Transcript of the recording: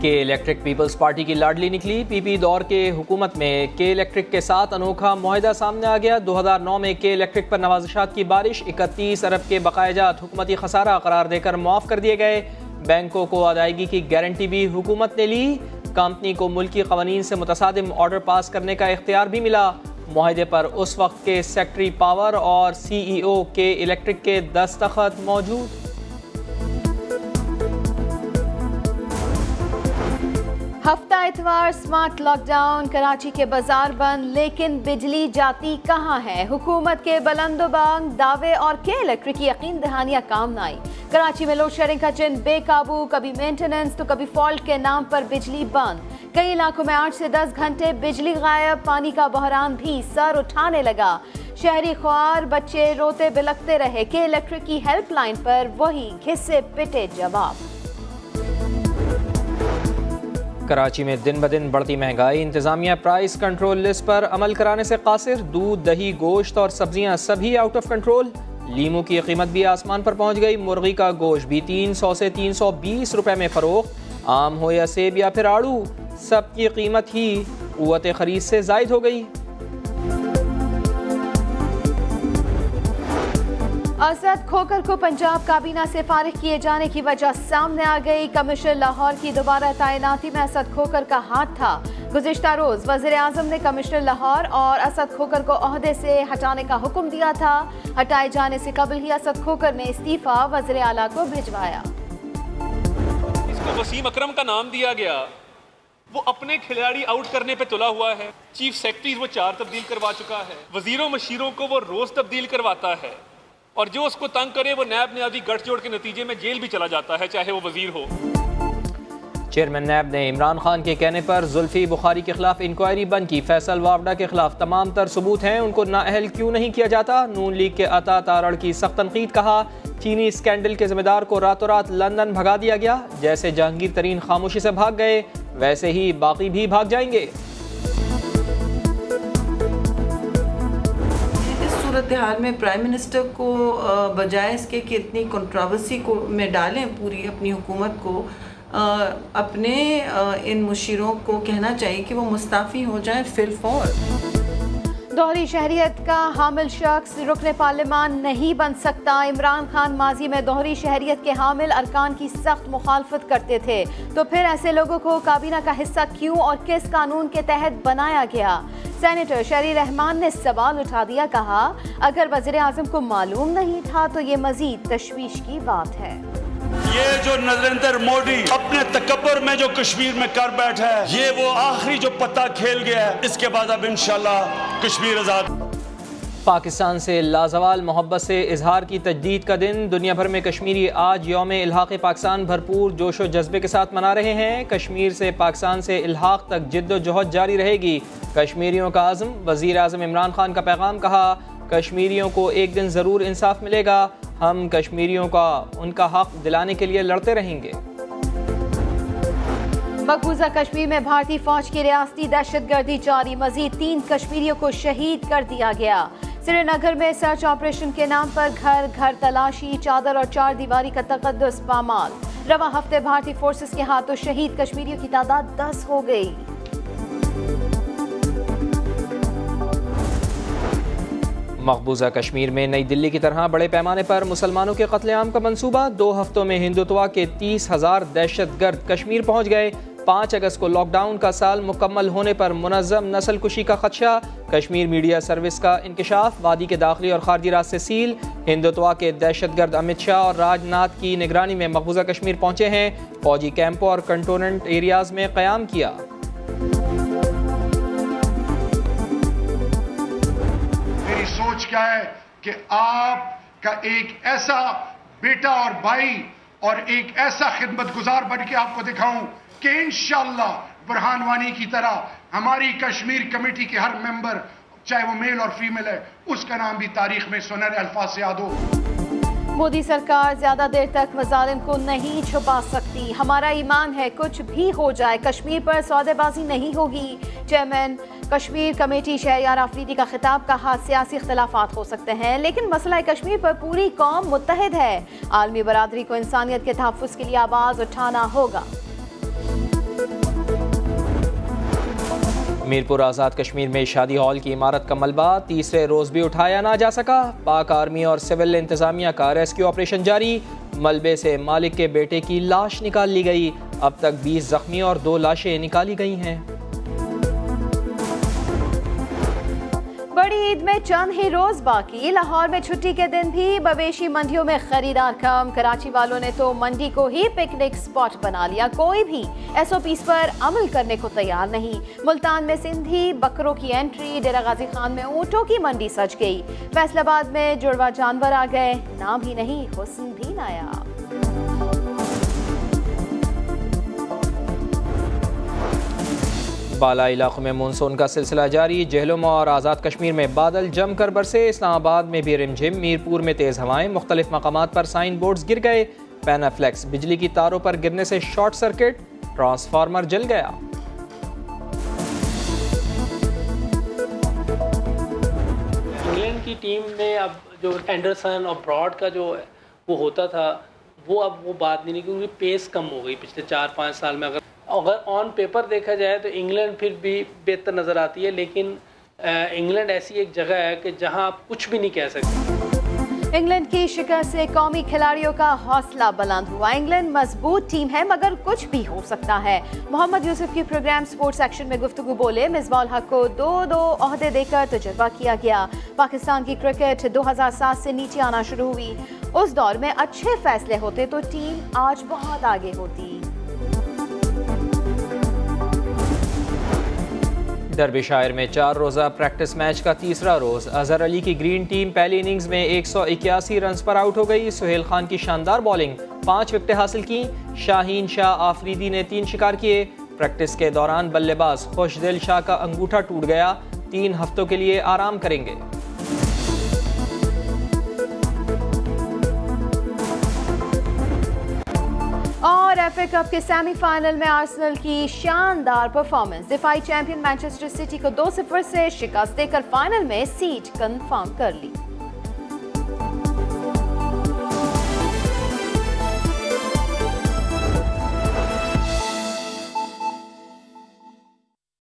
के electric peoples party की लाडली निकली। पीपी दौर के हुकूमत में के इलेक्ट्रिक के साथ अनोखा मुआहिदा सामने आ गया। 2009 में के इलेक्ट्रिक पर नवाजिशात की बारिश, 31 अरब के बकायाजात हुकूमती खसारा करार देकर मुआफ़ कर दिए गए। बैंकों को अदायगी की गारंटी भी हुकूमत ने ली। कंपनी को मुल्की कवानीन से मुतसादिम ऑर्डर पास करने का इख्तियार भी मिला। मुआहिदे पर उस वक्त के सेक्रेटरी पावर और CEO के इलेक्ट्रिक के दस्तखत मौजूद। हफ्ता इतवार स्मार्ट लॉकडाउन, कराची के बाजार बंद, लेकिन बिजली जाती कहाँ है। हुकूमत के बुलंदोबांग दावे और के इलेक्ट्रिक की यकीन दहानियां काम न आई। कराची में लोड शेडिंग का चिन्ह बेकाबू, कभी मेंटेनेंस तो कभी फॉल्ट के नाम पर बिजली बंद। कई इलाकों में 8 से 10 घंटे बिजली गायब। पानी का बहरान भी सर उठाने लगा। शहरी ख्वार बच्चे रोते बिलखते रहे। के इलेक्ट्रिक की हेल्पलाइन पर वही घिसे पिटे जवाब। कराची में दिन ब दिन बढ़ती महंगाई, इंतजामिया प्राइस कंट्रोल लिस्ट पर अमल कराने से कासिर। दूध, दही, गोश्त और सब्जियां सभी आउट ऑफ कंट्रोल। लीमू की कीमत भी आसमान पर पहुंच गई। मुर्गी का गोश्त भी 300 से 320 रुपए में फरोख्त। आम हो या सेब या फिर आड़ू, सब की कीमत ही कुव्वत खरीद से जायद हो गई। असद खोकर को पंजाब काबीना से फारिग किए जाने की वजह सामने आ गई। कमिश्नर लाहौर की दोबारा तैनाती में असद खोकर का हाथ था। गुज़िश्ता रोज वज़ीर आज़म ने कमिश्नर लाहौर और असद खोकर को ओहदे से हटाने का हुक्म दिया था। हटाए जाने से कबल ही असद खोकर ने इस्तीफा वज़ीर आला को भिजवाया। इसको वसीम अकरम का नाम दिया गया। वो अपने खिलाड़ी आउट करने पे तुला हुआ है। चीफ सेक्रेटरी वो 4 तब्दील करवा चुका है। वजीरों मशीरों को वो रोज तब्दील करवाता है और जो उसको तंग करे वो नैब न्याजी गठजोड़ के नतीजे में जेल भी चला जाता है, चाहे वो वजीर हो। चेयरमैन नैब ने इमरान खान के कहने पर जुल्फी बुखारी के खिलाफ इंक्वायरी बंद की। फैसल वावडा के खिलाफ तमाम तर सबूत हैं, उनको नाअहल क्यों नहीं किया जाता। नून लीग के अता तारड़ की सख्त तनकीद। कहा चीनी स्कैंडल के जिम्मेदार को रातों रात लंदन भगा दिया गया। जैसे जहांगीर तरीन खामोशी से भाग गए, वैसे ही बाकी भी भाग जाएंगे। सूरत हाल में प्राइम मिनिस्टर को बजाय इसके कि इतनी कंट्रोवर्सी को में डालें पूरी अपनी हुकूमत को, अपने इन मुशीरों को कहना चाहिए कि वो मुस्ताफ़ी हो जाएं फिलफौर। दोहरी शहरियत का हामिल शख्स रुकने पार्लियामान नहीं बन सकता। इमरान खान माजी में दोहरी शहरियत के हामिल अरकान की सख्त मुखालफत करते थे, तो फिर ऐसे लोगों को काबीना का हिस्सा क्यों और किस कानून के तहत बनाया गया। सेनेटर शरी रहमान ने सवाल उठा दिया। कहा अगर वज़ीर आज़म को मालूम नहीं था तो ये मजीद तशवीश की बात है। ये जो नरेंद्र मोदी अपने तकब्बुर में जो कश्मीर में कर बैठा है, ये वो आखिरी जो पत्ता खेल गया है। इसके बाद अब इंशाल्लाह कश्मीर आजाद। पाकिस्तान से लाजवाल मोहब्बत से इजहार की तजदीद का दिन। दुनिया भर में कश्मीरी आज यौम इल्हाक़ पाकिस्तान भरपूर जोश व जज्बे के साथ मना रहे हैं। कश्मीर से पाकिस्तान से इल्हाक़ तक जिद्दोजहद जारी रहेगी। कश्मीरियों का आज़म। वज़ीर आज़म इमरान खान का पैगाम। कहा कश्मीरियों को एक दिन ज़रूर इंसाफ मिलेगा। हम कश्मीरियों का उनका हक दिलाने के लिए लड़ते रहेंगे। मकबूजा कश्मीर में भारतीय फौज की रियासती दहशतगर्दी जारी। मजीद 3 कश्मीरियों को शहीद कर दिया गया। श्रीनगर में सर्च ऑपरेशन के नाम पर घर घर तलाशी, चादर और 4 दीवारी का तकद्दुस पामाल। रवा हफ्ते भारतीय फोर्सेस के हाथों शहीद कश्मीरियों की तादाद 10 हो गई। मकबूजा कश्मीर में नई दिल्ली की तरह बड़े पैमाने पर मुसलमानों के कत्लेआम का मंसूबा। 2 हफ्तों में हिंदुत्वा के 30,000 दहशतगर्द कश्मीर पहुंच गए। 5 अगस्त को लॉकडाउन का साल मुकम्मल होने पर मुनज़्ज़म नस्ल कुशी का खदशा। कश्मीर मीडिया सर्विस का इंकशाफ। वादी के दाखिली और खारजी रास्ते सील। हिंदुत्वा के दहशतगर्द अमित शाह और राजनाथ की निगरानी में मकबूजा कश्मीर पहुंचे हैं। फौजी कैंपों और कंटोनमेंट एरियाज में क़याम किया। मेरी सोच क्या है कि आपका एक ऐसा बेटा और भाई और एक ऐसा खिदमतगुजार बन के आपको दिखाऊं कि इंशाअल्लाह बुरहान वानी की तरह हमारी कश्मीर कमेटी के हर मेंबर, चाहे वो मेल और फीमेल है, उसका नाम भी तारीख में सुनहरे अल्फाज से याद हो। मोदी सरकार ज्यादा देर तक मजालिम को नहीं छुपा सकती। हमारा ईमान है कुछ भी हो जाए कश्मीर पर सौदेबाजी नहीं होगी। चेयरमैन कश्मीर कमेटी शहरयार आफरीदी का खिताब। कहा सियासी इख्तिलाफात हो सकते हैं लेकिन मसला कश्मीर पर पूरी कौम मुत्तहिद है। आलमी बरादरी को इंसानियत के तहफ़्फ़ुज़ के लिए आवाज़ उठाना होगा। मीरपुर आज़ाद कश्मीर में शादी हॉल की इमारत का मलबा तीसरे रोज़ भी उठाया ना जा सका। पाक आर्मी और सिविल इंतज़ामिया का रेस्क्यू ऑपरेशन जारी। मलबे से मालिक के बेटे की लाश निकाल ली गई। अब तक 20 जख्मी और 2 लाशें निकाली गई हैं। बड़ी ईद में चंद ही रोज बाकी। लाहौर में छुट्टी के दिन भी मवेशी मंडियों में खरीदार कम। कराची वालों ने तो मंडी को ही पिकनिक स्पॉट बना लिया। कोई भी SOPs पर अमल करने को तैयार नहीं। मुल्तान में सिंधी बकरों की एंट्री। डेरा गाजी खान में ऊँटों की मंडी सज गई। फैसलाबाद में जुड़वा जानवर आ गए। नाम ही नहीं, हुस्न भी नायाब। बाला इलाकों में मानसून का सिलसिला जारी। जहलुम और आज़ाद कश्मीर में बादल जमकर बरसे। इस्लामाबाद में भी रिमझिम। मीरपुर में तेज़ हवाएं। मुख्तलिफ मकामात पर साइन बोर्ड्स गिर गए। पैनाफ्लेक्स बिजली की तारों पर गिरने से शॉर्ट सर्किट। ट्रांसफार्मर जल गया। इंग्लैंड की टीम ने अब जो एंडरसन और ब्रॉड का जो वो होता था वो अब वो बात नहीं, क्योंकि पेस कम हो गई पिछले 4-5 साल में। अगर ऑन पेपर देखा जाए तो इंग्लैंड फिर भी बेहतर नज़र आती है, लेकिन इंग्लैंड ऐसी एक जगह है कि जहां आप कुछ भी नहीं कह सकते। इंग्लैंड की शिकस्त से कौमी खिलाड़ियों का हौसला बुलंद हुआ। इंग्लैंड मजबूत टीम है मगर कुछ भी हो सकता है। मोहम्मद यूसुफ की प्रोग्राम स्पोर्ट्स सेक्शन में गुफ्तगू बोले। मिसबाह हक को 2 ओहदे देकर तजुर्बा किया गया। पाकिस्तान की क्रिकेट 2007 से नीचे आना शुरू हुई। उस दौर में अच्छे फैसले होते तो टीम आज बहुत आगे होती। डर्बीशायर में 4 रोज़ा प्रैक्टिस मैच का तीसरा रोज़। अजहर अली की ग्रीन टीम पहली इनिंग्स में 181 रन पर आउट हो गई। सुहेल खान की शानदार बॉलिंग 5 विकेटें हासिल की। शाहीन शाह आफरीदी ने 3 शिकार किए। प्रैक्टिस के दौरान बल्लेबाज खुशदिल शाह का अंगूठा टूट गया। 3 हफ्तों के लिए आराम करेंगे। और FA कप के सेमीफाइनल में आर्सेनल की शानदार परफॉर्मेंस। दिफाई चैंपियन मैनचेस्टर सिटी को 2-0 से शिकस्त देकर फाइनल में सीट कंफर्म कर ली।